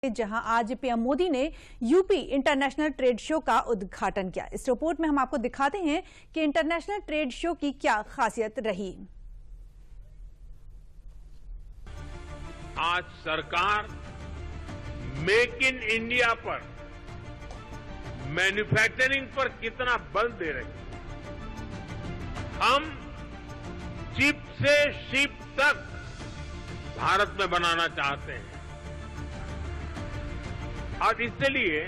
जहां आज पीएम मोदी ने यूपी इंटरनेशनल ट्रेड शो का उद्घाटन किया। इस रिपोर्ट में हम आपको दिखाते हैं कि इंटरनेशनल ट्रेड शो की क्या खासियत रही। आज सरकार मेक इन इंडिया पर, मैन्युफैक्चरिंग पर कितना बल दे रही है। हम चिप से शिप तक भारत में बनाना चाहते हैं और इसलिए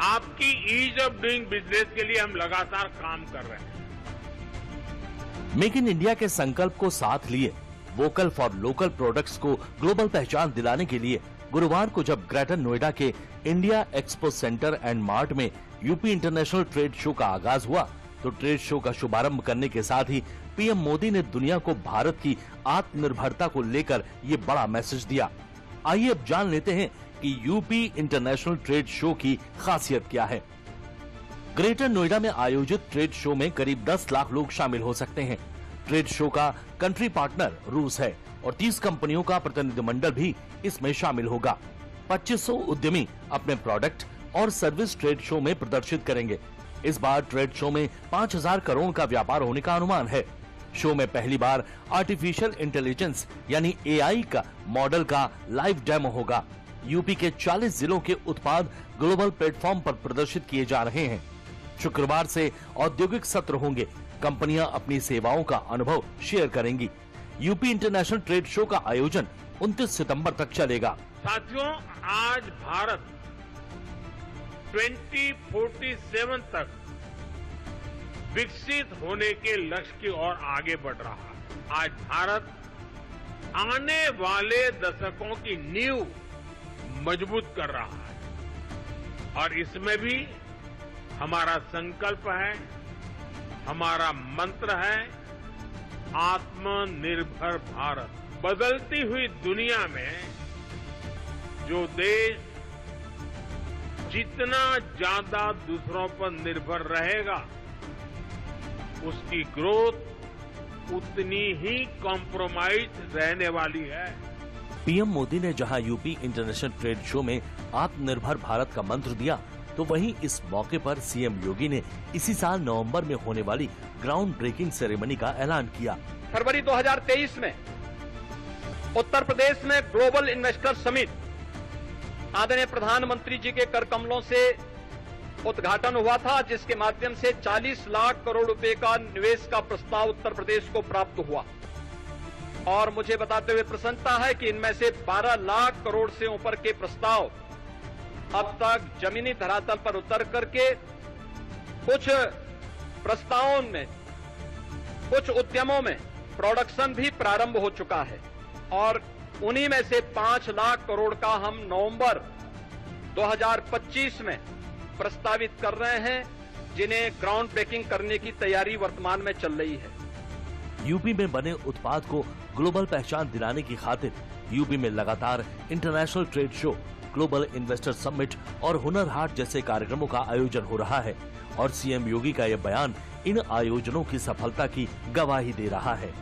आपकी ईज ऑफ डूइंग बिजनेस के लिए हम लगातार काम कर रहे हैं। मेक इन इंडिया के संकल्प को साथ लिए वोकल फॉर लोकल प्रोडक्ट्स को ग्लोबल पहचान दिलाने के लिए गुरुवार को जब ग्रेटर नोएडा के India expo centre and mart में यूपी इंटरनेशनल ट्रेड शो का आगाज हुआ, तो ट्रेड शो का शुभारंभ करने के साथ ही पीएम मोदी ने दुनिया को भारत की आत्मनिर्भरता को लेकर ये बड़ा मैसेज दिया। आइए अब जान लेते हैं कि यूपी इंटरनेशनल ट्रेड शो की खासियत क्या है। ग्रेटर नोएडा में आयोजित ट्रेड शो में करीब 10 लाख लोग शामिल हो सकते हैं। ट्रेड शो का कंट्री पार्टनर रूस है और 30 कंपनियों का प्रतिनिधिमंडल भी इसमें शामिल होगा। 2500 उद्यमी अपने प्रोडक्ट और सर्विस ट्रेड शो में प्रदर्शित करेंगे। इस बार ट्रेड शो में 5000 करोड़ का व्यापार होने का अनुमान है। शो में पहली बार आर्टिफिशियल इंटेलिजेंस यानी एआई का मॉडल का लाइव डेमो होगा। यूपी के 40 जिलों के उत्पाद ग्लोबल प्लेटफॉर्म पर प्रदर्शित किए जा रहे हैं। शुक्रवार से औद्योगिक सत्र होंगे। कंपनियां अपनी सेवाओं का अनुभव शेयर करेंगी। यूपी इंटरनेशनल ट्रेड शो का आयोजन 29 सितंबर तक चलेगा। साथियों, आज भारत 2047 तक विकसित होने के लक्ष्य की ओर आगे बढ़ रहा है। आज भारत आने वाले दशकों की नींव मजबूत कर रहा है और इसमें भी हमारा संकल्प है, हमारा मंत्र है आत्मनिर्भर भारत। बदलती हुई दुनिया में जो देश जितना ज्यादा दूसरों पर निर्भर रहेगा, उसकी ग्रोथ उतनी ही कॉम्प्रोमाइज रहने वाली है। पीएम मोदी ने जहां यूपी इंटरनेशनल ट्रेड शो में आत्मनिर्भर भारत का मंत्र दिया, तो वहीं इस मौके पर सीएम योगी ने इसी साल नवंबर में होने वाली ग्राउंड ब्रेकिंग सेरेमनी का ऐलान किया। फरवरी 2023 में उत्तर प्रदेश में ग्लोबल इन्वेस्टर समिट आदरणीय प्रधानमंत्री जी के कर कमलों से उद्घाटन हुआ था, जिसके माध्यम से 40 लाख करोड़ रुपए का निवेश का प्रस्ताव उत्तर प्रदेश को प्राप्त हुआ। और मुझे बताते हुए प्रसन्नता है कि इनमें से 12 लाख करोड़ से ऊपर के प्रस्ताव अब तक जमीनी धरातल पर उतर करके कुछ प्रस्तावों में, कुछ उद्यमों में प्रोडक्शन भी प्रारंभ हो चुका है और उन्हीं में से 5 लाख करोड़ का हम नवंबर 2025 में प्रस्तावित कर रहे हैं, जिन्हें ग्राउंड ब्रेकिंग करने की तैयारी वर्तमान में चल रही है। यूपी में बने उत्पाद को ग्लोबल पहचान दिलाने की खातिर यूपी में लगातार international trade show, global investor summit और हुनर हाट जैसे कार्यक्रमों का आयोजन हो रहा है और सीएम योगी का यह बयान इन आयोजनों की सफलता की गवाही दे रहा है।